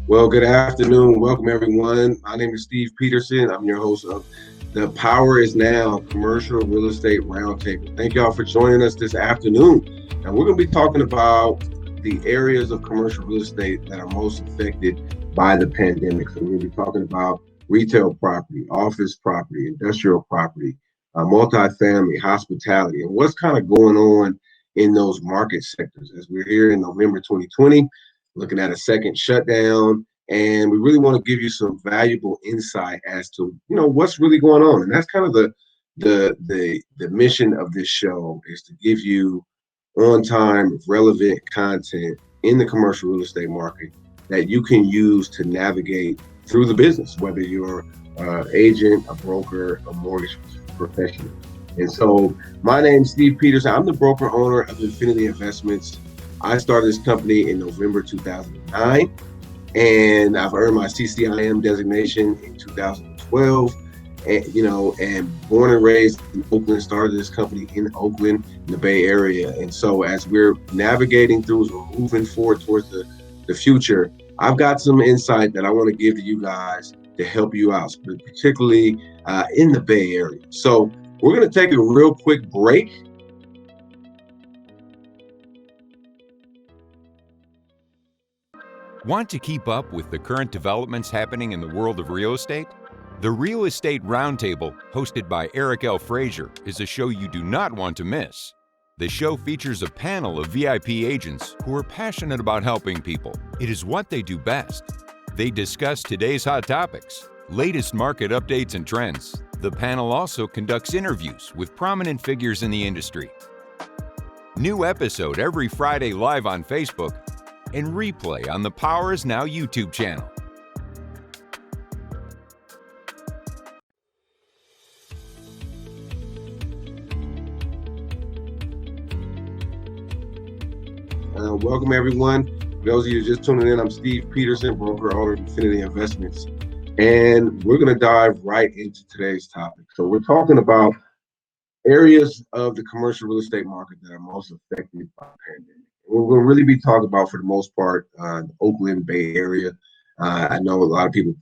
Well, good afternoon. Welcome, everyone. My name is Steve Peterson. I'm your host of The Power is Now Commercial Real Estate Roundtable. Thank y'all for joining us this afternoon. And we're going to be talking about the areas of commercial real estate that are most affected by the pandemic. So, we're going to be talking about retail property, office property, industrial property, multifamily, hospitality, and what's kind of going on in those market sectors as we're here in November 2020, looking at a second shutdown, and we really want to give you some valuable insight as to what's really going on. And that's kind of the mission of this show, is to give you on time relevant content in the commercial real estate market that you can use to navigate through the business, whether you're an agent, a broker, a mortgage professional. And so my name's Steve Peterson. I'm the broker owner of Infinity Investments. I started this company in November 2009, and I've earned my CCIM designation in 2012. And born and raised in Oakland, started this company in Oakland, in the Bay Area. And so as we're navigating through, as we're moving forward towards the future, I've got some insight that I want to give to you guys to help you out, particularly in the Bay Area. So we're going to take a real quick break. Want to keep up with the current developments happening in the world of real estate? The Real Estate Roundtable, hosted by Eric L. Frazier, is a show you do not want to miss. The show features a panel of VIP agents who are passionate about helping people. It is what they do best. They discuss today's hot topics, latest market updates and trends. The panel also conducts interviews with prominent figures in the industry. New episode every Friday live on Facebook and replay on the Power is Now YouTube channel. Welcome, everyone. For those of you just tuning in, I'm Steve Peterson, broker owner of Infinity Investments, and we're going to dive right into today's topic. So we're talking about areas of the commercial real estate market that are most affected by the pandemic. We're going to really be talking about, for the most part, the Oakland Bay Area. I know a lot of people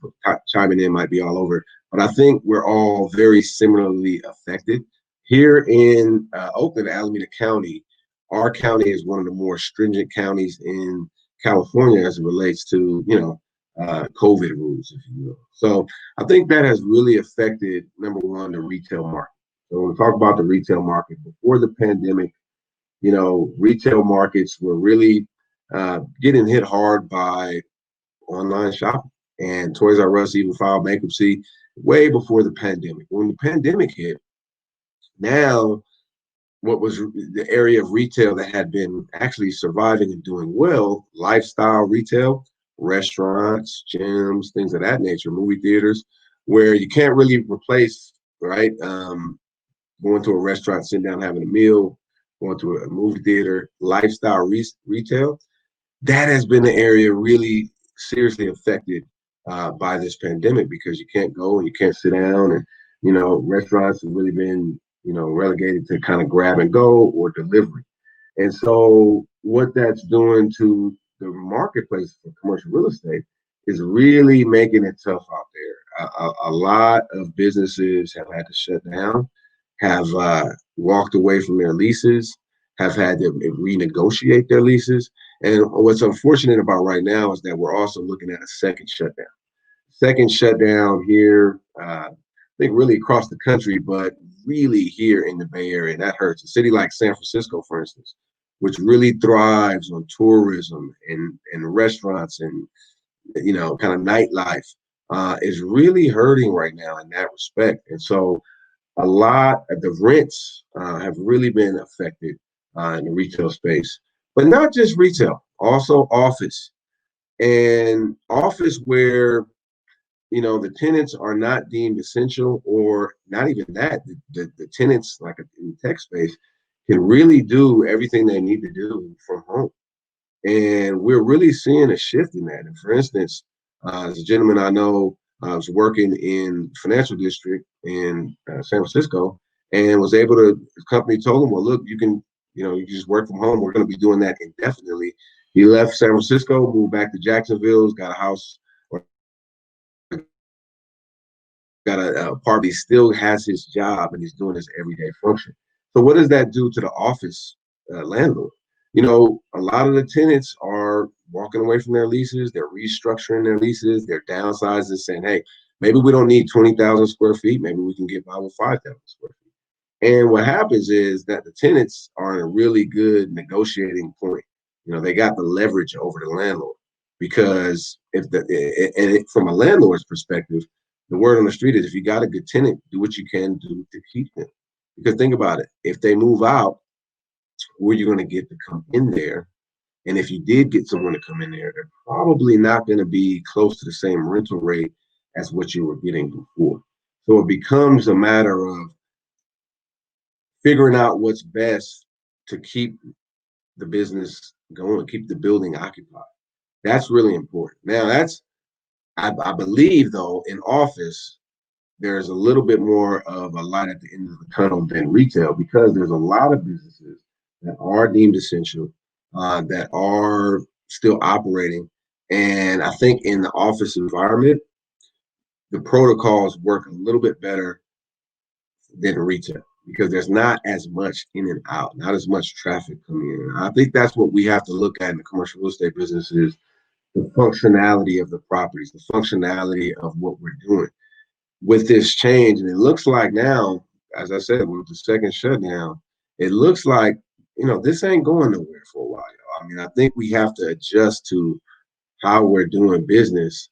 chiming in might be all over, but I think we're all very similarly affected. Here in Oakland, Alameda County, our county is one of the more stringent counties in California as it relates to, COVID rules, if you will. So I think that has really affected, number one, the retail market. So when we talk about the retail market, before the pandemic, retail markets were really getting hit hard by online shopping. And Toys R Us even filed bankruptcy way before the pandemic. When the pandemic hit, now what was the area of retail that had been actually surviving and doing well, lifestyle retail, restaurants, gyms, things of that nature, movie theaters, where you can't really replace, right? Going to a restaurant, sitting down, having a meal, going to a movie theater, lifestyle retail, that has been the area really seriously affected by this pandemic, because you can't go and you can't sit down, and restaurants have really been relegated to kind of grab and go or delivery. And so what that's doing to the marketplace for commercial real estate is really making it tough out there. A lot of businesses have had to shut down, have walked away from their leases, have had to renegotiate their leases. And what's unfortunate about right now is that we're also looking at a second shutdown. Second shutdown here, I think really across the country, but really here in the Bay Area. That hurts. A city like San Francisco, for instance, which really thrives on tourism and restaurants and kind of nightlife, is really hurting right now in that respect. And so a lot of the rents have really been affected in the retail space, but not just retail, also office. And office where the tenants are not deemed essential, or not even that. The tenants, like in the tech space, can really do everything they need to do from home. And we're really seeing a shift in that. And for instance, as a gentleman I know, I was working in financial district in San Francisco, and was able to, the company told him, well, look, you can just work from home. We're going to be doing that indefinitely. He left San Francisco, moved back to Jacksonville, got a house or got a apartment. He still has his job and he's doing his everyday function. So what does that do to the office landlord? A lot of the tenants are walking away from their leases. They're restructuring their leases. They're downsizing, saying, "Hey, maybe we don't need 20,000 square feet. Maybe we can get by with 5,000 square feet." And what happens is that the tenants are in a really good negotiating point. They got the leverage over the landlord because from a landlord's perspective, the word on the street is if you got a good tenant, do what you can do to keep them. Because think about it, if they move out, who are you going to get to come in there? And if you did get someone to come in there, they're probably not going to be close to the same rental rate as what you were getting before. So it becomes a matter of figuring out what's best to keep the business going, keep the building occupied. That's really important. Now, I believe, though, in office, there's a little bit more of a light at the end of the tunnel than retail because there's a lot of businesses that are deemed essential, that are still operating. And I think in the office environment, the protocols work a little bit better than retail because there's not as much in and out, not as much traffic coming in. And I think that's what we have to look at in the commercial real estate business is the functionality of the properties, the functionality of what we're doing with this change. And it looks like now, as I said, with the second shutdown, it looks like, this ain't going nowhere for a while. I mean, I think we have to adjust to how we're doing business,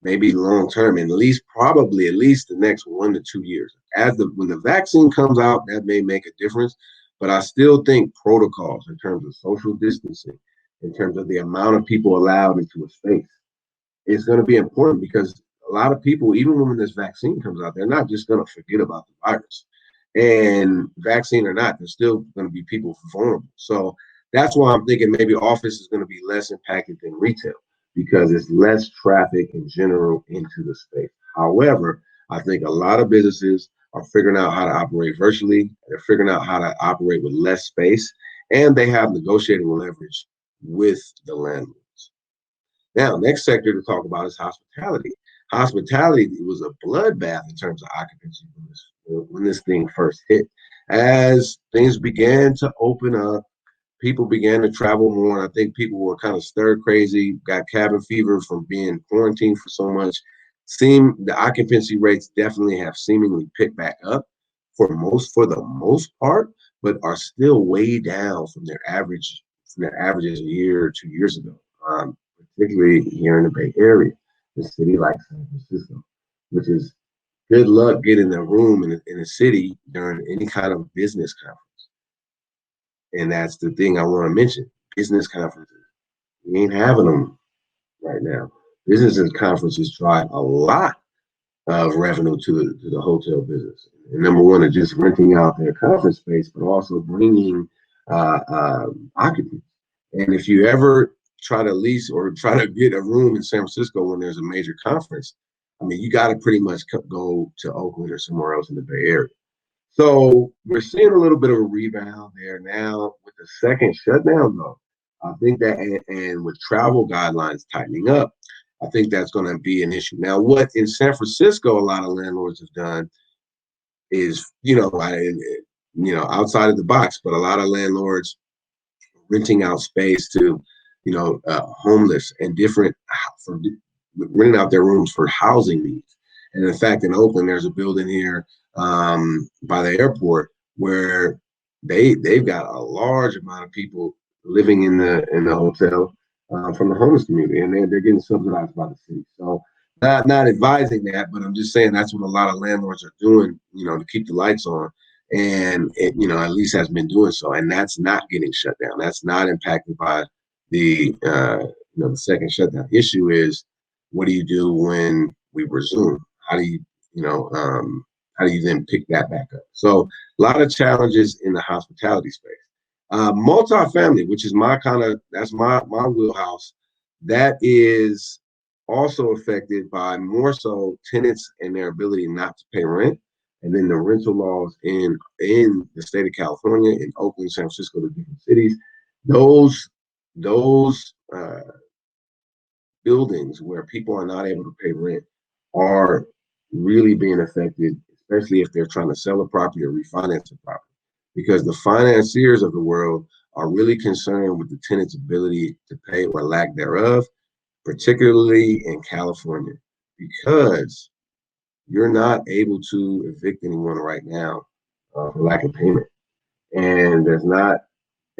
maybe long term, and probably at least the next 1 to 2 years. When the vaccine comes out, that may make a difference. But I still think protocols in terms of social distancing, in terms of the amount of people allowed into a space, is going to be important because a lot of people, even when this vaccine comes out, they're not just going to forget about the virus. And vaccine or not, there's still going to be people vulnerable. So that's why I'm thinking maybe office is going to be less impacted than retail because it's less traffic in general into the space. However, I think a lot of businesses are figuring out how to operate virtually. They're figuring out how to operate with less space, and they have negotiating leverage with the landlords. Now, next sector to talk about is hospitality. Hospitality was a bloodbath in terms of occupancy when this thing first hit. As things began to open up, people began to travel more. And I think people were kind of stir crazy, got cabin fever from being quarantined for so much. The occupancy rates definitely have seemingly picked back up for the most part, but are still way down from their averages a year or 2 years ago. Particularly here in the Bay Area, a city like San Francisco, which is good luck getting a room in a city during any kind of business conference. And that's the thing I want to mention, business conferences. We ain't having them right now. Business conferences drive a lot of revenue to the hotel business. And number one is just renting out their conference space, but also bringing occupancy. And if you ever try to lease or try to get a room in San Francisco when there's a major conference, I mean, you got to pretty much go to Oakland or somewhere else in the Bay Area. So we're seeing a little bit of a rebound there now with the second shutdown, though. I think that, and with travel guidelines tightening up, I think that's going to be an issue. Now, what in San Francisco, a lot of landlords have done is, outside of the box, but a lot of landlords renting out space to, homeless and renting out their rooms for housing needs. And in fact, in Oakland, there's a building here by the airport where they've got a large amount of people living in the hotel from the homeless community, and they're getting subsidized by the city. So not advising that, but I'm just saying that's what a lot of landlords are doing, to keep the lights on. And it, at least has been doing so, and that's not getting shut down. That's not impacted by the the second shutdown. Issue is, what do you do when we resume? How do you then pick that back up? So a lot of challenges in the hospitality space. Multifamily, which is that's my wheelhouse. That is also affected by more so tenants and their ability not to pay rent. And then the rental laws in the state of California, in Oakland, San Francisco, the different cities, those those buildings where people are not able to pay rent are really being affected, especially if they're trying to sell a property or refinance a property, because the financiers of the world are really concerned with the tenant's ability to pay or lack thereof, particularly in California, because you're not able to evict anyone right now for lack of payment. And there's not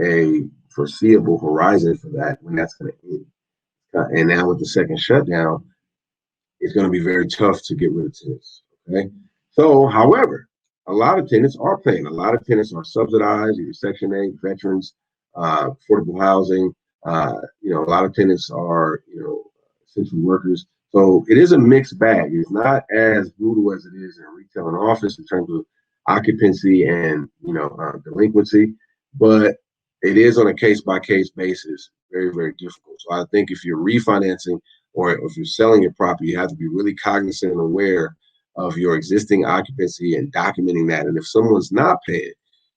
a foreseeable horizon for that when that's going to end. And now with the second shutdown, it's going to be very tough to get rid of tenants. Okay. So, however, a lot of tenants are paying. A lot of tenants are subsidized, either Section 8, veterans, affordable housing. A lot of tenants are, essential workers. So it is a mixed bag. It's not as brutal as it is in retail and office in terms of occupancy and, delinquency, but it is on a case by case basis, very, very difficult. So I think if you're refinancing or if you're selling your property, you have to be really cognizant and aware of your existing occupancy and documenting that. And if someone's not paying,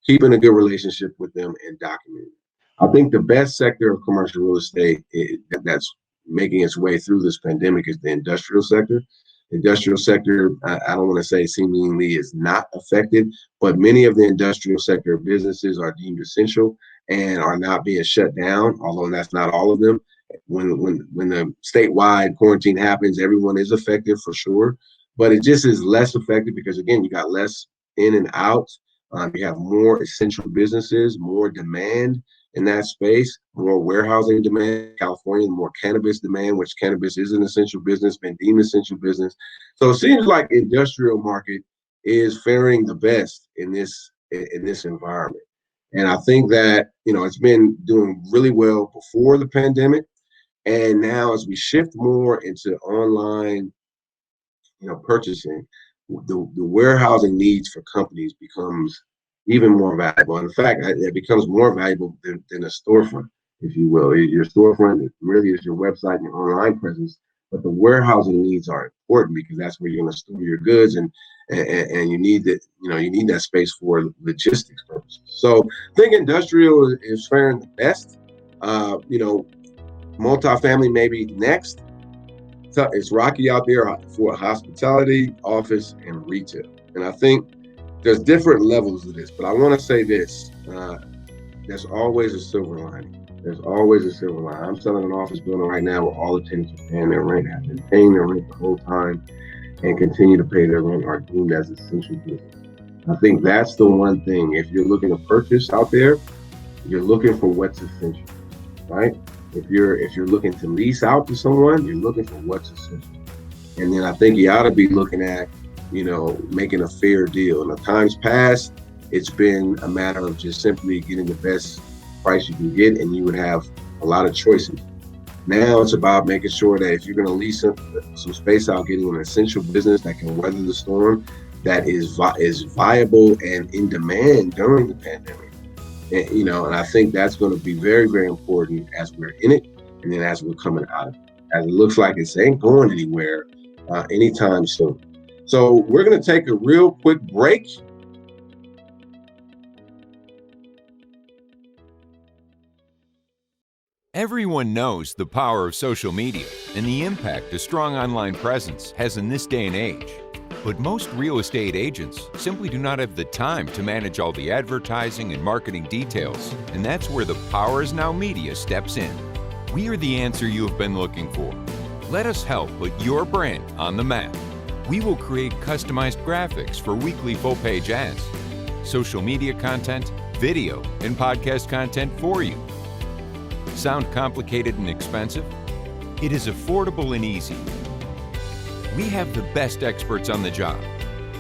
keeping a good relationship with them and documenting. I think the best sector of commercial real estate that's making its way through this pandemic is the industrial sector. Industrial sector, I don't want to say seemingly is not affected, but many of the industrial sector businesses are deemed essential and are not being shut down, although that's not all of them. When the statewide quarantine happens, everyone is affected for sure, but it just is less affected because again, you got less in and out. You have more essential businesses, more demand in that space, more warehousing demand. California, more cannabis demand, which cannabis is an essential business, been deemed essential business. So it seems like industrial market is faring the best in this environment. And I think that it's been doing really well before the pandemic. And now as we shift more into online, purchasing, the warehousing needs for companies becomes even more valuable. In fact, it becomes more valuable than a storefront, if you will. Your storefront really is your website and your online presence, but the warehousing needs are important because that's where you're going to store your goods, and you need that. You need that space for logistics purposes. So I think industrial is faring the best. Multifamily maybe next. It's rocky out there for hospitality, office, and retail. And I think there's different levels of this, but I want to say this. There's always a silver lining. There's always a silver lining. I'm selling an office building right now where all the tenants are paying their rent, have been paying their rent the whole time, and continue to pay their rent, are deemed as essential business. I think that's the one thing. If you're looking to purchase out there, you're looking for what's essential, right? If you're looking to lease out to someone, you're looking for what's essential. And then I think you ought to be looking at, making a fair deal. In the times past, it's been a matter of just simply getting the best price you can get, and you would have a lot of choices. Now it's about making sure that if you're going to lease some space out, getting an essential business that can weather the storm, that is viable and in demand during the pandemic. And I think that's going to be very, very important as we're in it, and then as we're coming out of it. As it looks like it ain't going anywhere anytime soon. So we're going to take a real quick break. Everyone knows the power of social media and the impact a strong online presence has in this day and age. But most real estate agents simply do not have the time to manage all the advertising and marketing details, and that's where the Power Is Now Media steps in. We are the answer you have been looking for. Let us help put your brand on the map. We will create customized graphics for weekly full-page ads, social media content, video, and podcast content for you. Sound complicated and expensive? It is affordable and easy. We have the best experts on the job.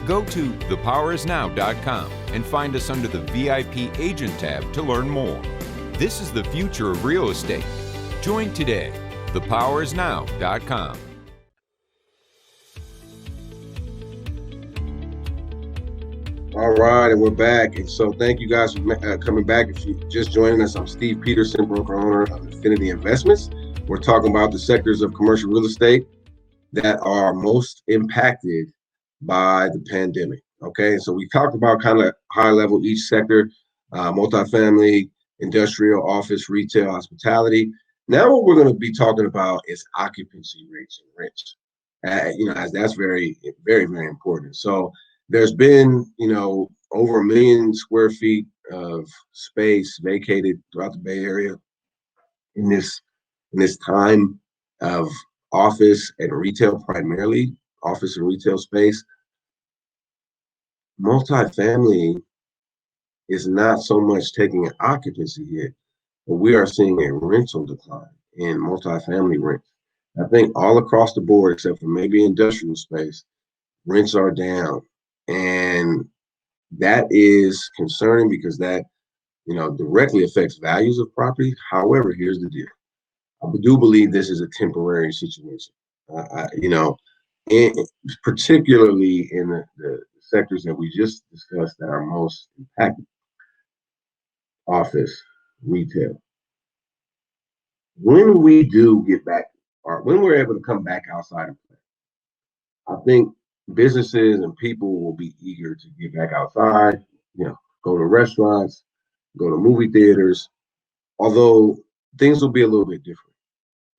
Go to thepowerisnow.com and find us under the VIP Agent tab to learn more. This is the future of real estate. Join today. Thepowerisnow.com. All right, and we're back. And so thank you guys for coming back. If you're just joining us, I'm Steve Peterson, broker owner of Infinity Investments. We're talking about the sectors of commercial real estate that are most impacted by the pandemic. Okay, so we talked about kind of high level each sector, multifamily, industrial, office, retail, hospitality. Now what we're going to be talking about is occupancy rates and rents. As that's very, very, very important. So there's been, over 1 million square feet of space vacated throughout the Bay Area in this time of office and retail, primarily office and retail space. Multifamily is not so much taking an occupancy hit, but we are seeing a rental decline in multifamily rents. I think all across the board, except for maybe industrial space, rents are down. And that is concerning because that, directly affects values of property. However, here's the deal. I do believe this is a temporary situation. In, particularly in the sectors that we just discussed that are most impacted, office, retail. When we do get back, or when we're able to come back outside of play, I think businesses and people will be eager to get back outside, go to restaurants, go to movie theaters, although things will be a little bit different,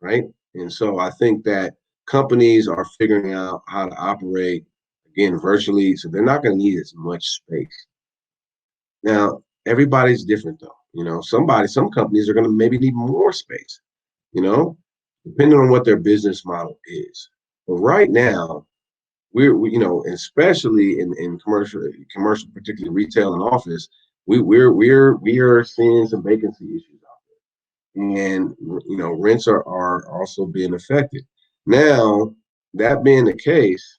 right? And so I think that companies are figuring out how to operate, again, virtually, so they're not going to need as much space. Now, everybody's different though. Some companies are going to maybe need more space, depending on what their business model is. But right now, especially in commercial, particularly retail and office, we are seeing some vacancy issues out there, and rents are also being affected. Now, that being the case,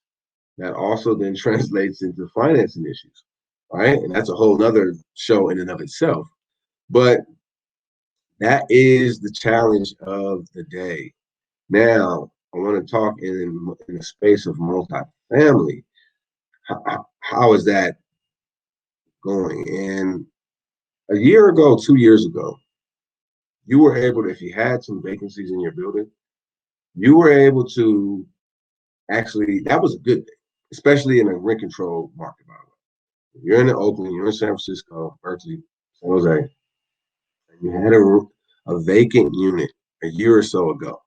that also then translates into financing issues, right? And that's a whole nother show in and of itself. But that is the challenge of the day. Now, I want to talk in the space of multifamily. How is that going? And a year ago, 2 years ago, you were able to, if you had some vacancies in your building, you were able to actually, that was a good thing, especially in a rent control market, by the way. If you're in Oakland, you're in San Francisco, Berkeley, San Jose, and you had a vacant unit a year or so ago.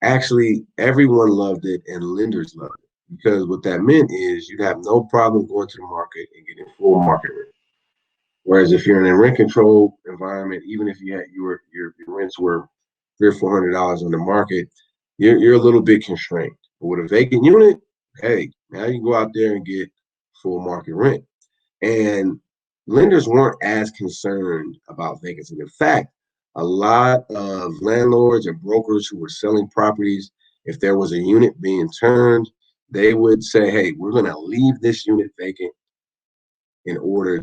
Actually, everyone loved it and lenders loved it, because what that meant is you'd have no problem going to the market and getting full market rent. Whereas if you're in a rent control environment, even if your rents were $300 or $400 on the market, you're a little bit constrained. But with a vacant unit, hey, now you go out there and get full market rent. And lenders weren't as concerned about vacancy. In fact, a lot of landlords and brokers who were selling properties, if there was a unit being turned, they would say, hey, we're going to leave this unit vacant in order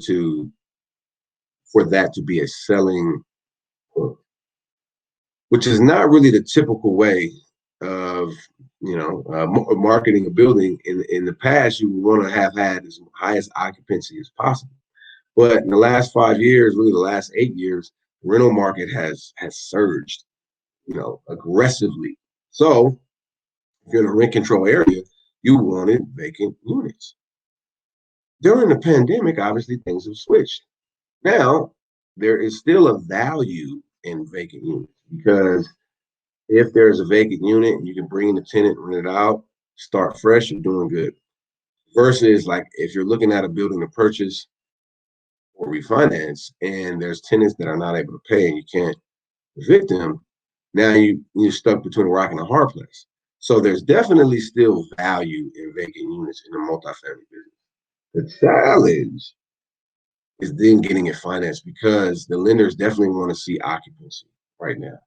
for that to be a selling point, which is not really the typical way of marketing a building. In the past, you would want to have had as highest occupancy as possible. But in the last 5 years, really the last 8 years, the rental market has surged, aggressively. So if you're in a rent control area, you wanted vacant units. During the pandemic, obviously things have switched. Now, there is still a value in vacant units, because if there's a vacant unit and you can bring in the tenant, rent it out, start fresh, you're doing good. Versus like if you're looking at a building to purchase or refinance and there's tenants that are not able to pay and you can't evict them, now you're stuck between a rock and a hard place. So there's definitely still value in vacant units in the multifamily business. The challenge is then getting it financed, because the lenders definitely want to see occupancy right now.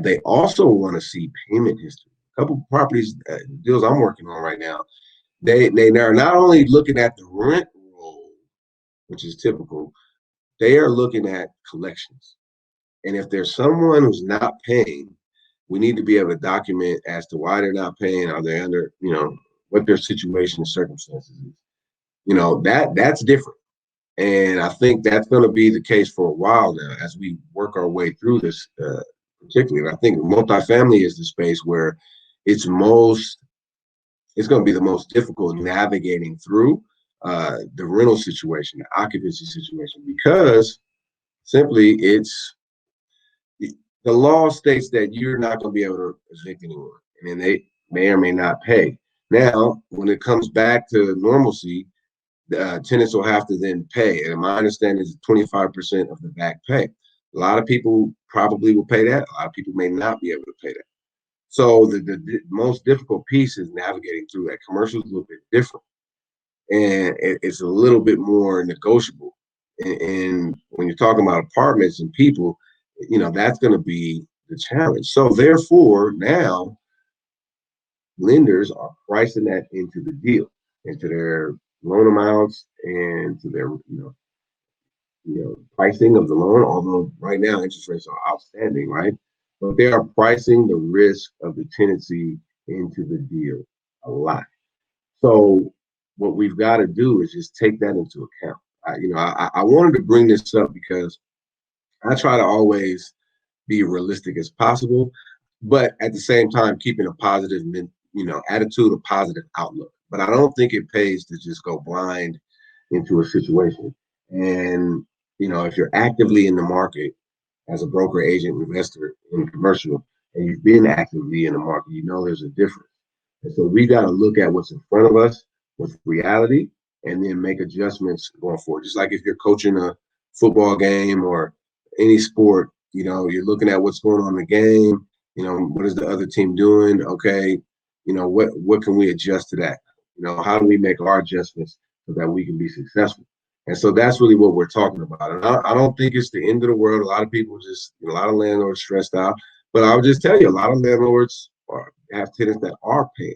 They also want to see payment history. A couple properties, deals I'm working on right now, they are not only looking at the rent roll, which is typical, they are looking at collections. And if there's someone who's not paying, we need to be able to document as to why they're not paying. Are they under, what their situation and circumstances is. That's different. And I think that's going to be the case for a while now as we work our way through this, particularly. And I think multifamily is the space where it's going to be the most difficult navigating through the rental situation, the occupancy situation, because Simply, the law states that you're not going to be able to evict anyone, and then they may or may not pay. Now, when it comes back to normalcy, tenants will have to then pay. And my understanding is 25% of the back pay. A lot of people probably will pay that. A lot of people may not be able to pay that. So the most difficult piece is navigating through that. Commercial is a little bit different, and it's a little bit more negotiable. And when you're talking about apartments and people, that's going to be the challenge. So therefore, now lenders are pricing that into the deal, into their loan amounts, and to their pricing of the loan. Although right now interest rates are outstanding, right? But they are pricing the risk of the tenancy into the deal a lot. So what we've got to do is just take that into account. I wanted to bring this up because I try to always be realistic as possible, but at the same time keeping a positive, attitude, a positive outlook. But I don't think it pays to just go blind into a situation. And if you're actively in the market as a broker, agent, investor in commercial, and you've been actively in the market, there's a difference. And so we got to look at what's in front of us with reality and then make adjustments going forward. Just like if you're coaching a football game or any sport, you're looking at what's going on in the game. What is the other team doing? Okay, what can we adjust to that? How do we make our adjustments so that we can be successful? And so that's really what we're talking about. And I don't think it's the end of the world. A lot of people a lot of landlords stressed out. But I'll just tell you, a lot of landlords have tenants that are paying.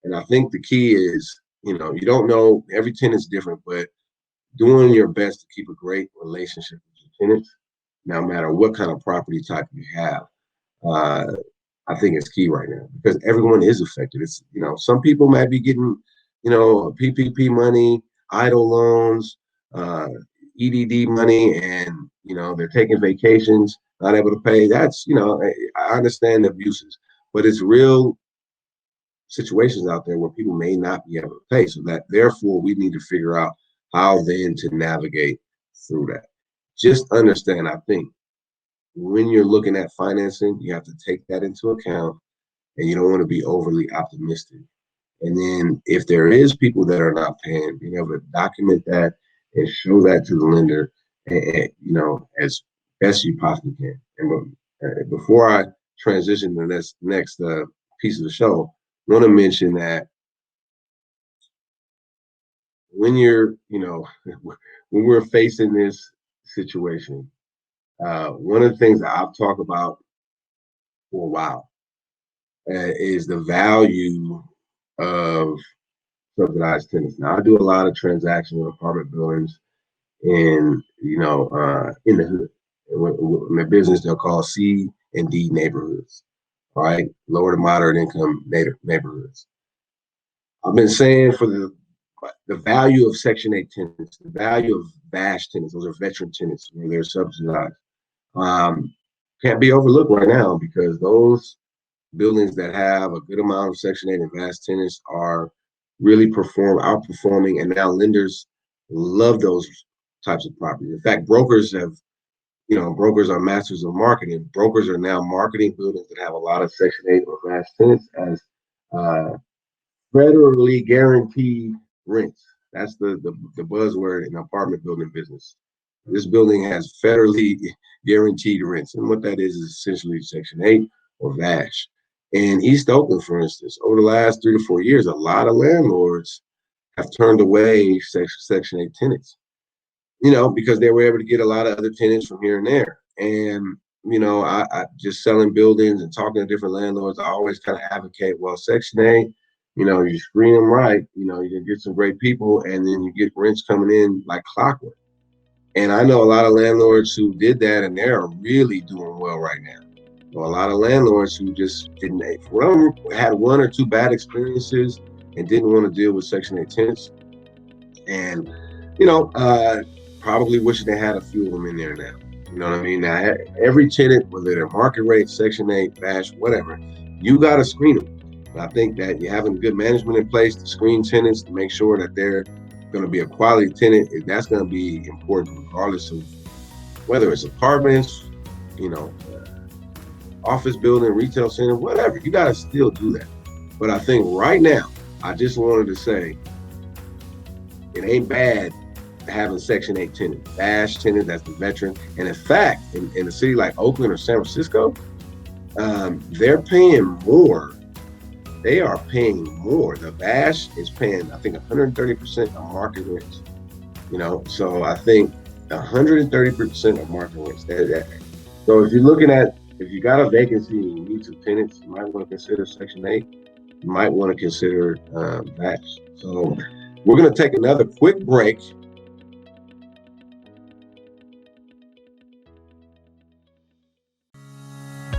And I think the key is, you don't know, every tenant's different, but doing your best to keep a great relationship with your tenants, no matter what kind of property type you have. I think it's key right now because everyone is affected. It's, some people might be getting, PPP money, idle loans, EDD money, and, they're taking vacations, not able to pay. That's, I understand the abuses, but it's real situations out there where people may not be able to pay. So that therefore we need to figure out how then to navigate through that. Just understand, I think, when you're looking at financing, you have to take that into account and you don't want to be overly optimistic. And then if there is people that are not paying, being able to document that and show that to the lender, as best you possibly can. And before I transition to this next piece of the show, I want to mention that when when we're facing this situation, one of the things that I've talked about for a while is the value of subsidized tenants. Now, I do a lot of transactions with apartment buildings in the hood. In the business, they'll call C and D neighborhoods, right? Lower to moderate income neighborhoods. I've been saying for the value of Section 8 tenants, the value of VASH tenants, those are veteran tenants where they're subsidized, can't be overlooked right now because those buildings that have a good amount of Section 8 and VASH tenants are really outperforming, and now lenders love those types of properties. In fact, brokers are masters of marketing. Brokers are now marketing buildings that have a lot of Section 8 or VASH tenants as federally guaranteed rents. That's the buzzword in the apartment building business. This building has federally guaranteed rents. And what that is essentially Section 8 or VASH. In East Oakland, for instance, over the last 3 to 4 years, a lot of landlords have turned away Section 8 tenants, because they were able to get a lot of other tenants from here and there. And, I just selling buildings and talking to different landlords, I always kind of advocate, well, Section 8, you screen them right, you can get some great people and then you get rents coming in like clockwork. And I know a lot of landlords who did that and they're really doing well right now. A lot of landlords who just didn't, had 1 or 2 bad experiences and didn't want to deal with Section 8 tenants. And, probably wishing they had a few of them in there now. You know what I mean? Now, every tenant, whether they're market rate, Section 8, VASH, whatever, you got to screen them. And I think that you're having good management in place to screen tenants to make sure that they're going to be a quality tenant. That's going to be important regardless of whether it's apartments, you know, office building, retail center, whatever. You got to still do that. But I think right now, I just wanted to say it ain't bad having Section 8 tenants, badge tenants, that's the veteran. And in fact, in a city like Oakland or San Francisco, they're paying more. They are paying more. The badge is paying, I think, 130% of market rents. So I think 130% of market rents. So if you're looking at, if you got a vacancy and you need some tenants, you might want to consider Section 8. You might want to consider badge. So we're going to take another quick break.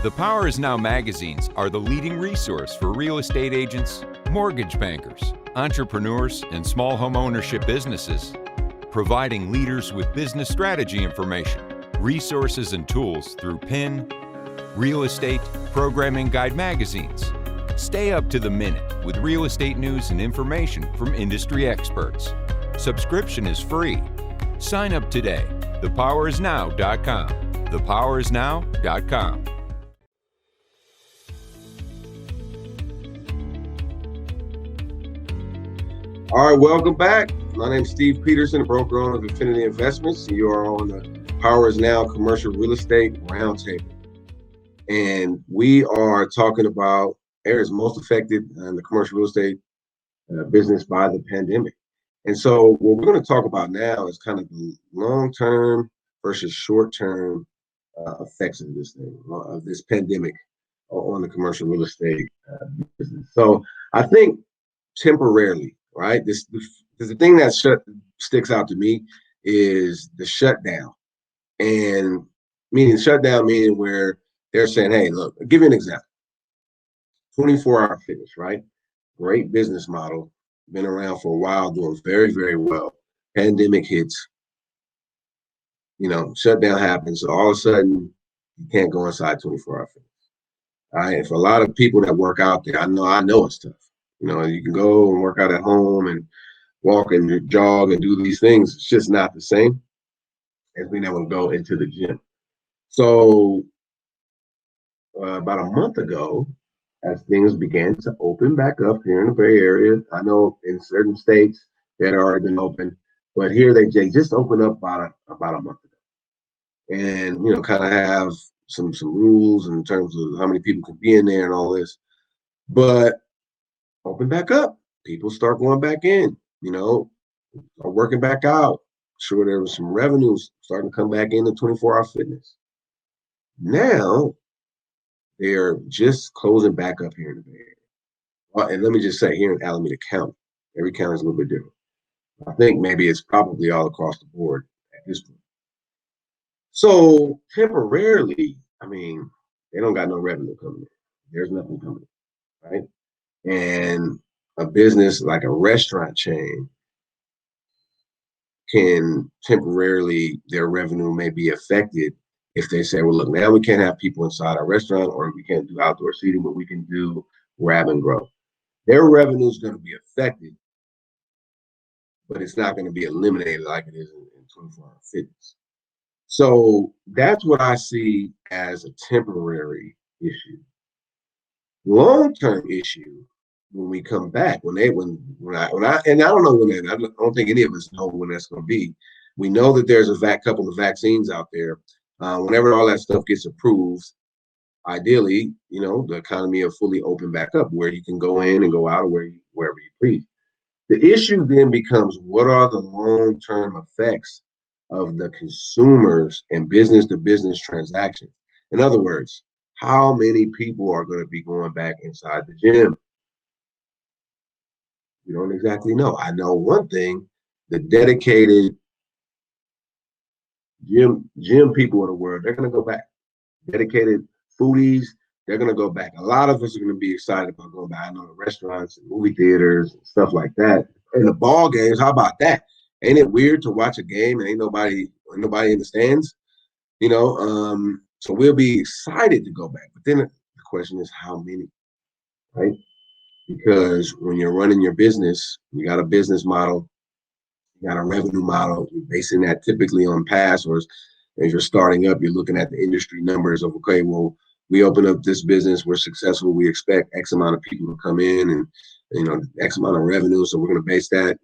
The Power Is Now magazines are the leading resource for real estate agents, mortgage bankers, entrepreneurs, and small home ownership businesses, providing leaders with business strategy information, resources, and tools through PIN, real estate, programming guide magazines. Stay up to the minute with real estate news and information from industry experts. Subscription is free. Sign up today. thepowerisnow.com. thepowerisnow.com. All right, welcome back. My name is Steve Peterson, broker owner of Infinity Investments. You are on the Power Is Now Commercial Real Estate Roundtable. And we are talking about areas most affected in the commercial real estate business by the pandemic. And so what we're going to talk about now is kind of the long-term versus short-term effects of this thing, of this pandemic on the commercial real estate business. So I think temporarily, right? This the thing that sticks out to me is the shutdown, and meaning where they're saying, "Hey, look, I'll give you an example. 24-hour fitness, right? Great business model, been around for a while, doing very, very well. Pandemic hits, shutdown happens. So all of a sudden, you can't go inside 24-hour fitness. All right. And for a lot of people that work out there, I know it's tough. You can go and work out at home and walk and jog and do these things. It's just not the same as being able to go into the gym. So about a month ago, as things began to open back up here in the Bay Area, I know in certain states that had already been open, but here they just opened up about a month ago, and kind of have some rules in terms of how many people can be in there and all this. But open back up, people start going back in, are working back out. Sure, there was some revenues starting to come back into 24-hour fitness. Now they're just closing back up here in the Bay Area. And let me just say, here in Alameda County, every county is a little bit different. I think maybe it's probably all across the board at this point. So temporarily, they don't got no revenue coming in. There's nothing coming in, right? And a business like a restaurant chain can temporarily, their revenue may be affected if they say, well, look, now we can't have people inside our restaurant, or we can't do outdoor seating, but we can do grab and grow. Their revenue is going to be affected, but it's not going to be eliminated like it is in 24-hour fitness. So that's what I see as a temporary issue. Long-term issue, when we come back, when I and I don't know when that, I don't think any of us know when that's going to be. We know that there's a couple of vaccines out there. Whenever all that stuff gets approved, ideally, the economy will fully open back up, where you can go in and go out wherever you please. The issue then becomes, what are the long-term effects of the consumers and business-to-business transactions? In other words, how many people are going to be going back inside the gym? You don't exactly know. I know one thing: the dedicated gym people in the world, they're going to go back. Dedicated foodies, they're going to go back. A lot of us are going to be excited about going back. I know the restaurants and movie theaters and stuff like that. And the ball games, how about that? Ain't it weird to watch a game and ain't nobody in the stands? So we'll be excited to go back. But then the question is, how many, right? Because when you're running your business, you got a business model, you got a revenue model, you're basing that typically on pass, or As you're starting up, you're looking at the industry numbers of, okay, well, we open up this business, we're successful, we expect X amount of people to come in and, X amount of revenue. So we're going to base that,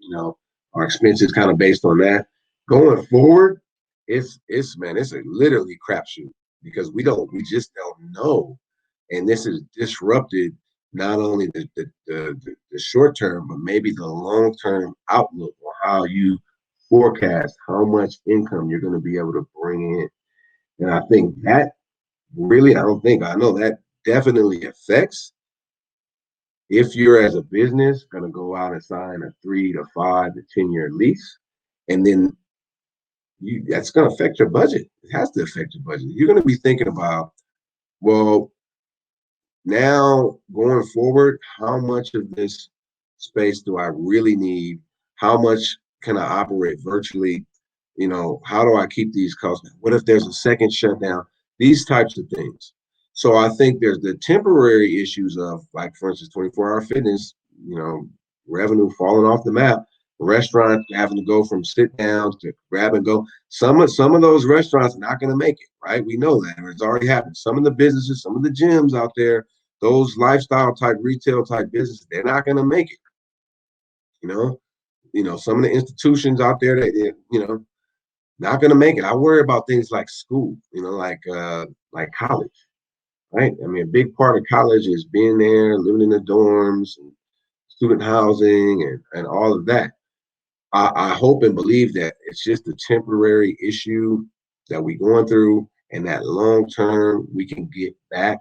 our expenses kind of based on that. Going forward, it's a literally crapshoot because we just don't know. And this has disrupted not only the short term, but maybe the long term outlook on how you forecast how much income you're going to be able to bring in. And I think that really, I know that definitely affects if you're as a business going to go out and sign a 3 to 5 to 10-year lease, and then that's going to affect your budget. It has to affect your budget. You're going to be thinking about, well, now going forward, how much of this space do I really need? How much can I operate virtually? How do I keep these costs? What if there's a second shutdown? These types of things. So I think there's the temporary issues of, like, for instance, 24-hour fitness, revenue falling off the map, restaurants having to go from sit downs to grab and go. Some of those restaurants are not going to make it, right? We know that. It's already happened. Some of the businesses, some of the gyms out there, those lifestyle type, retail type businesses, they're not going to make it. Some of the institutions out there that, not going to make it. I worry about things like school, like college, right? I mean, a big part of college is being there, living in the dorms and student housing and all of that. I hope and believe that it's just a temporary issue that we're going through, and that long term we can get back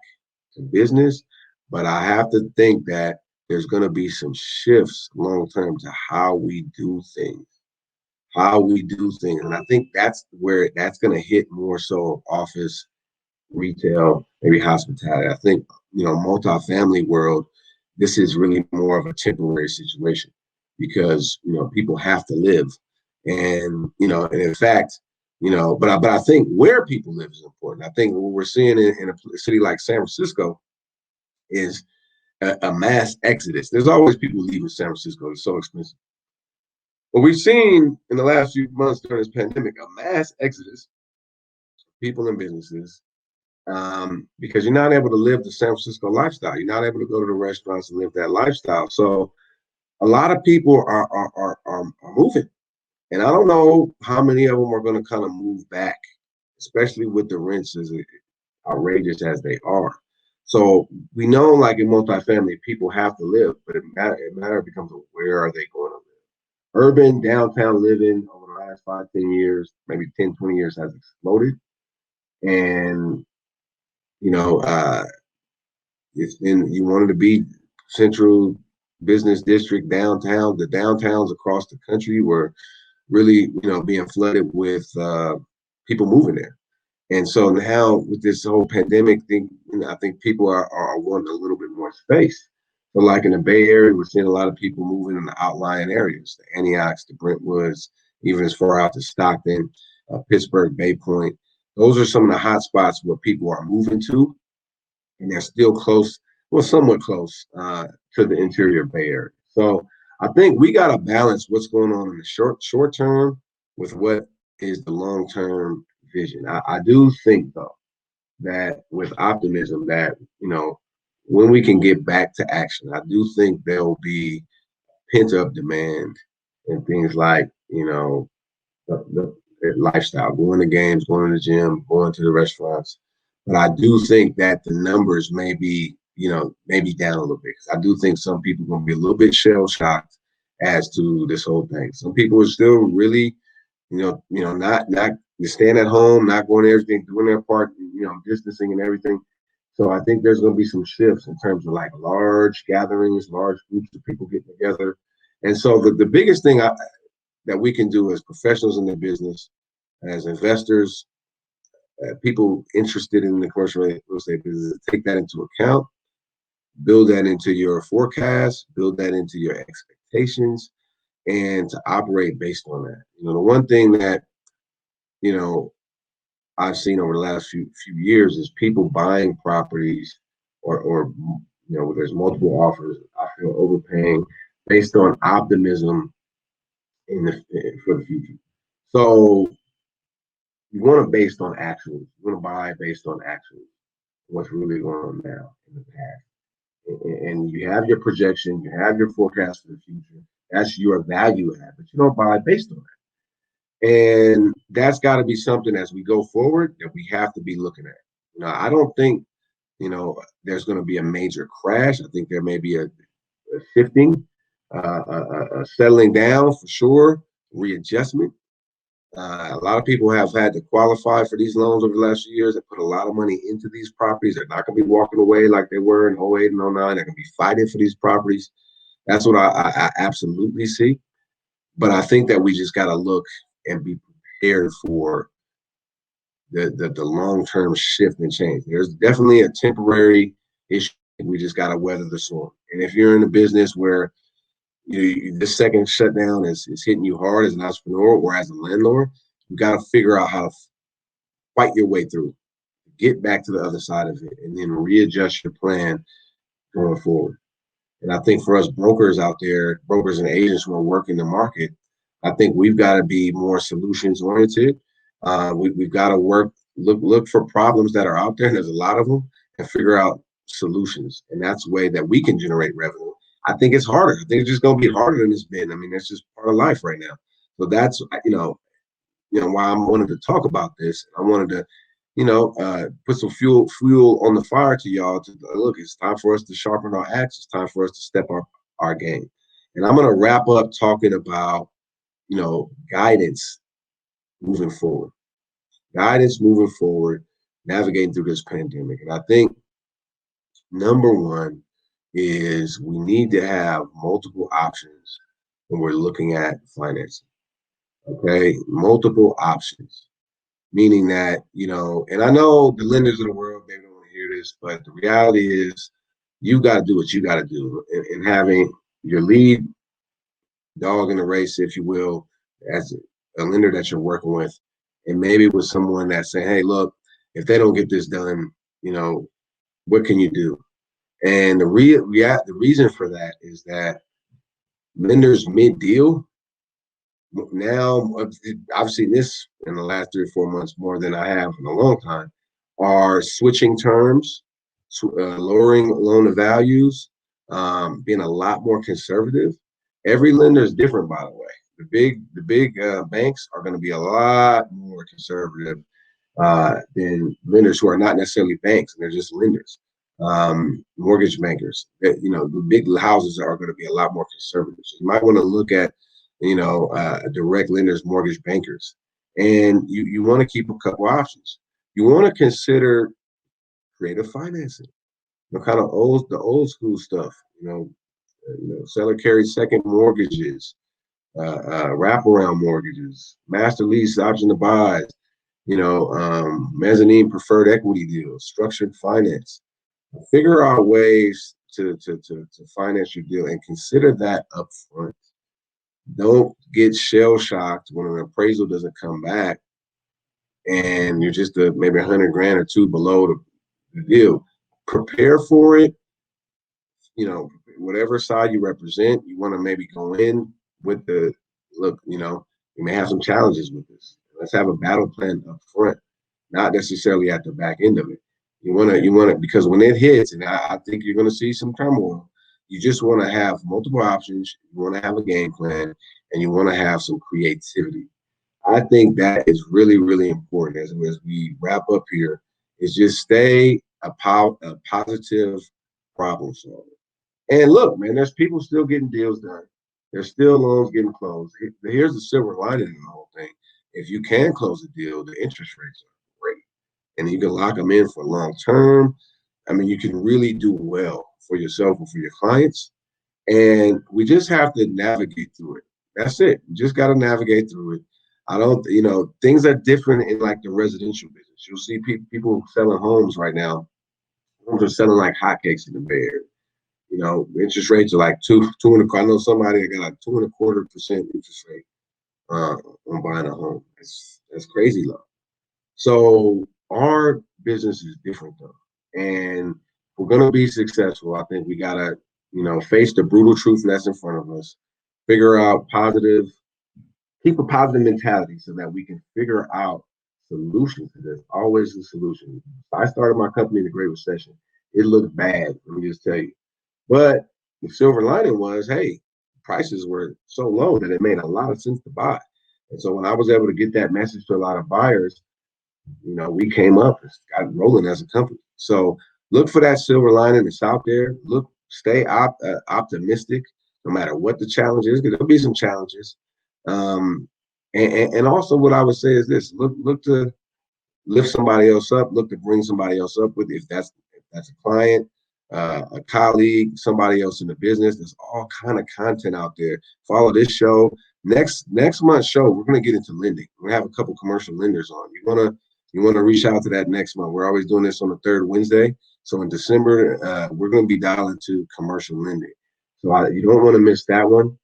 to business. But I have to think that there's going to be some shifts long term to how we do things. And I think that's where that's going to hit more so office, retail, maybe hospitality. I think, multifamily world, this is really more of a temporary situation because, people have to live. And, and in fact, but I think where people live is important. I think what we're seeing in a city like San Francisco is a mass exodus. There's always people leaving San Francisco. It's so expensive. But we've seen in the last few months during this pandemic a mass exodus of people and businesses, because you're not able to live the San Francisco lifestyle. You're not able to go to the restaurants and live that lifestyle. So a lot of people are moving, and I don't know how many of them are going to kind of move back, especially with the rents as outrageous as they are. So we know, like in multifamily, people have to live, but it becomes where are they going to live? Urban downtown living over the last 5, 10 years, maybe 10, 20 years has exploded. And, you wanted to be central business district downtown. The downtowns across the country were really, being flooded with people moving there. And so now with this whole pandemic thing, I think people are wanting a little bit more space. But like in the Bay Area, we're seeing a lot of people moving in the outlying areas, the Antiochs, the Brentwoods, even as far out to Stockton, Pittsburgh, Bay Point. Those are some of the hot spots where people are moving to, and they're still close, well, somewhat close to the interior Bay Area. So I think we got to balance what's going on in the short term with what is the long term vision. I do think, though, that with optimism that, when we can get back to action, I do think there will be pent up demand and things like, the lifestyle, going to games, going to the gym, going to the restaurants. But I do think that the numbers may be, maybe down a little bit. I do think some people are going to be a little bit shell shocked as to this whole thing. Some people are still really, not staying at home, not going to everything, doing their part, distancing and everything. So I think there's going to be some shifts in terms of like large gatherings, large groups of people getting together. And so the biggest thing that we can do as professionals in the business, as investors, people interested in the commercial real estate business, take that into account, build that into your forecast, build that into your expectations, and to operate based on that. The one thing that, I've seen over the last few years is people buying properties or where there's multiple offers, I feel overpaying based on optimism for the future. So, you want to based on actuals. You want to buy based on actuals. What's really going on now in the past. And you have your projection, you have your forecast for the future. That's your value add, but you don't buy based on that. And that's got to be something as we go forward that we have to be looking at. I don't think, there's going to be a major crash. I think there may be a shifting, a settling down for sure, readjustment. A lot of people have had to qualify for these loans over the last few years and put a lot of money into these properties. They're not going to be walking away like they were in '08 and '09. They're going to be fighting for these properties. That's what I absolutely see. But I think that we just got to look and be prepared for the long-term shift and change. There's definitely a temporary issue. We just got to weather the storm. And if you're in a business where this second shutdown is hitting you hard as an entrepreneur or as a landlord, you got to figure out how to fight your way through, get back to the other side of it, and then readjust your plan going forward. And I think for us brokers out there, brokers and agents who are working the market, I think we've got to be more solutions oriented. We've got to look for problems that are out there. And there's a lot of them, and figure out solutions. And that's a way that we can generate revenue. I think it's harder. I think it's just going to be harder than it's been. I mean, that's just part of life right now. So that's why I wanted to talk about this. I wanted to put some fuel on the fire to y'all to look. It's time for us to sharpen our axe. It's time for us to step up our game. And I'm going to wrap up talking about guidance moving forward. Guidance moving forward, navigating through this pandemic. And I think number one is we need to have multiple options when we're looking at financing. Okay, multiple options. Meaning that, and I know the lenders in the world, they don't want to hear this, but the reality is you got to do what you got to do. And having your lead dog in the race, if you will, as a lender that you're working with, and maybe with someone that's saying, hey, look, if they don't get this done, what can you do? And the reason for that is that lenders mid-deal, now I've seen this in the last 3 or 4 months more than I have in a long time, are switching terms, lowering loan to values, being a lot more conservative. Every lender is different, by the way. The big banks are going to be a lot more conservative than lenders who are not necessarily banks, and they're just lenders. Mortgage bankers, the big houses are going to be a lot more conservative. So you might want to look at direct lenders, mortgage bankers, and you want to keep a couple options. You want to consider creative financing, kind of the old school stuff. Seller carries second mortgages, wraparound mortgages, master lease, option to buys, mezzanine preferred equity deals, structured finance. Figure out ways to finance your deal and consider that up front. Don't get shell shocked when an appraisal doesn't come back and you're just maybe $100 grand or two below the deal. Prepare for it. Whatever side you represent, you want to maybe go in with the look. You may have some challenges with this. Let's have a battle plan up front, not necessarily at the back end of it. You want to, because when it hits, and I think you're going to see some turmoil, you just want to have multiple options. You want to have a game plan, and you want to have some creativity. I think that is really, really important as we wrap up here, is just stay a positive problem solver. And look, man, there's people still getting deals done. There's still loans getting closed. Here's the silver lining in the whole thing. If you can close a deal, the interest rates are great. And you can lock them in for long term. I mean, you can really do well for yourself and for your clients. And we just have to navigate through it. That's it. You just got to navigate through it. I don't, things are different in like the residential business. You'll see people selling homes right now. Homes are selling like hotcakes in the Bay Area. Interest rates are like two and a quarter. I know somebody that got like 2.25% interest rate on buying a home. That's crazy low. So our business is different though, and if we're gonna be successful, I think we gotta, face the brutal truth that's in front of us. Figure out keep a positive mentality so that we can figure out solution to this, always a solution. I started my company in the Great Recession. It looked bad, let me just tell you. But the silver lining was, hey, prices were so low that it made a lot of sense to buy. And so when I was able to get that message to a lot of buyers, we came up and got rolling as a company. So look for that silver lining. It's out there. Stay optimistic, no matter what the challenge is. There'll be some challenges. And also what I would say is this: look to lift somebody else up. Look to bring somebody else up with, if that's a client, a colleague, somebody else in the business. There's all kind of content out there. Follow this show. Next month's show, we're going to get into lending. We're going to have a couple commercial lenders on. You want to reach out to that next month. We're always doing this on the third Wednesday. So in December, we're going to be dialing to commercial lending. So you don't want to miss that one.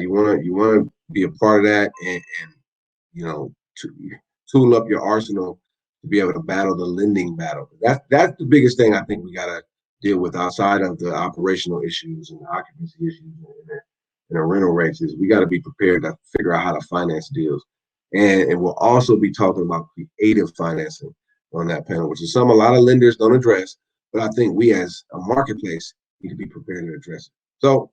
You want to be a part of that, and to tool up your arsenal to be able to battle the lending battle. That's the biggest thing I think we got to deal with outside of the operational issues and the occupancy issues and the rental rates. Is we got to be prepared to figure out how to finance deals. And we'll also be talking about creative financing on that panel, which is a lot of lenders don't address, but I think we as a marketplace need to be prepared to address it. So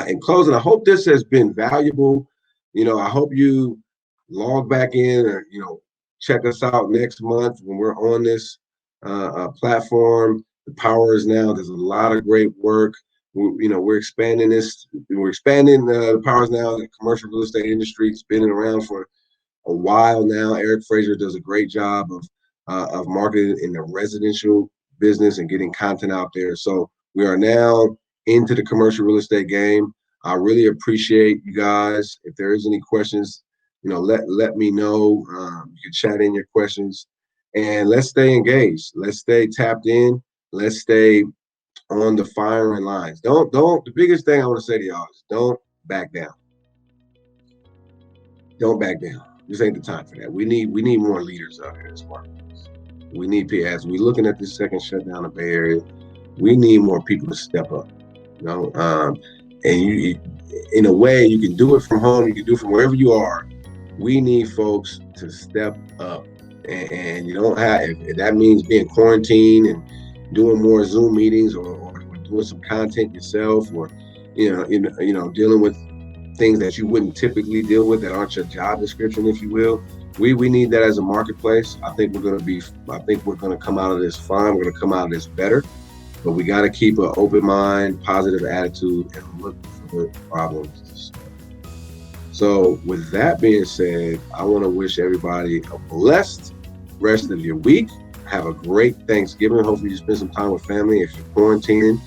in closing, I hope this has been valuable. I hope you log back in or, check us out next month when we're on this platform. The power is now. There's a lot of great work. We're expanding this. We're expanding the power is now. The commercial real estate industry. It's been around for a while now. Eric Fraser does a great job of marketing in the residential business and getting content out there. So we are now into the commercial real estate game. I really appreciate you guys. If there is any questions, let me know. You can chat in your questions, and let's stay engaged. Let's stay tapped in. Let's stay on the firing lines. The biggest thing I want to say to y'all is don't back down. Don't back down. This ain't the time for that. We need more leaders out here in this marketplace. We need, as we're looking at this second shutdown in the Bay Area, we need more people to step up. And you, in a way, you can do it from home. You can do it from wherever you are. We need folks to step up, and you don't have. If that means being quarantined and doing more Zoom meetings, or doing some content yourself, or dealing with things that you wouldn't typically deal with that aren't your job description, if you will. We need that as a marketplace. I think we're going to come out of this fine. We're going to come out of this better. But we got to keep an open mind, positive attitude, and look for the problems to solve. So with that being said, I want to wish everybody a blessed rest of your week. Have a great Thanksgiving. Hopefully you spend some time with family. If you're quarantining,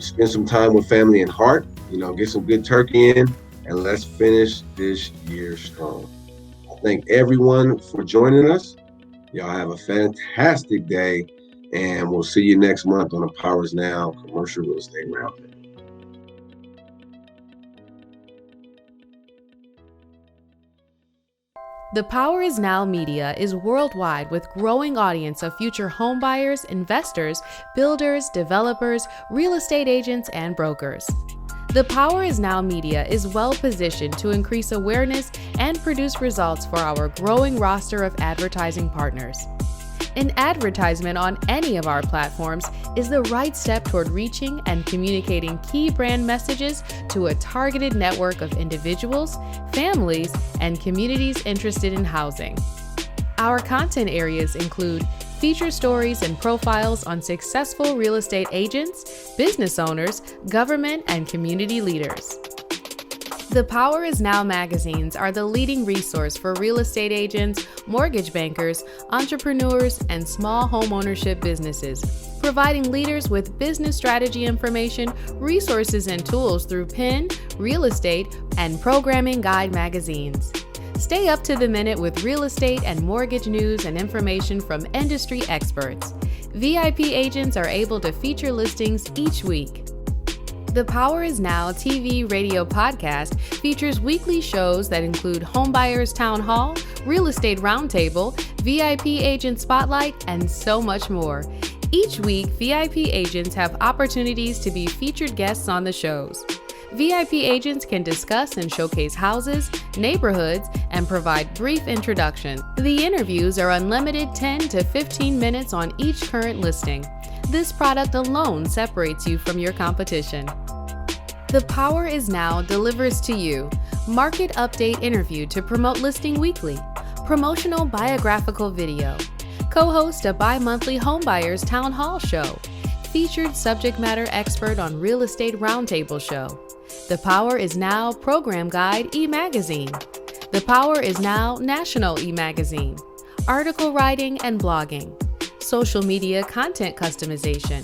spend some time with family and heart. Get some good turkey in, and let's finish this year strong. I thank everyone for joining us. Y'all have a fantastic day. And we'll see you next month on the Powers Now Commercial Real Estate Roundtable. The Power is Now Media is worldwide with growing audience of future homebuyers, investors, builders, developers, real estate agents, and brokers. The Power is Now Media is well positioned to increase awareness and produce results for our growing roster of advertising partners. An advertisement on any of our platforms is the right step toward reaching and communicating key brand messages to a targeted network of individuals, families, and communities interested in housing. Our content areas include feature stories and profiles on successful real estate agents, business owners, government, and community leaders. The Power is Now magazines are the leading resource for real estate agents, mortgage bankers, entrepreneurs, and small home ownership businesses, providing leaders with business strategy information, resources, and tools through PIN, real estate, and programming guide magazines. Stay up to the minute with real estate and mortgage news and information from industry experts. VIP agents are able to feature listings each week. The Power is Now TV radio podcast features weekly shows that include Homebuyers Town Hall, Real Estate Roundtable, VIP Agent Spotlight, and so much more. Each week, VIP agents have opportunities to be featured guests on the shows. VIP agents can discuss and showcase houses, neighborhoods, and provide brief introduction. The interviews are unlimited 10 to 15 minutes on each current listing. This product alone separates you from your competition. The Power Is Now delivers to you Market Update interview to promote listing weekly, promotional biographical video, co-host a bi-monthly homebuyers town hall show, featured subject matter expert on real estate roundtable show. The Power Is Now program guide e-magazine. The Power Is Now national e-magazine. Article writing and blogging. Social media content customization.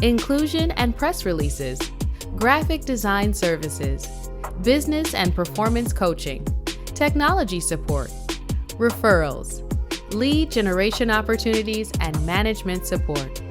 Inclusion and press releases. Graphic design services. Business and performance coaching. Technology support. Referrals. Lead generation opportunities and management support.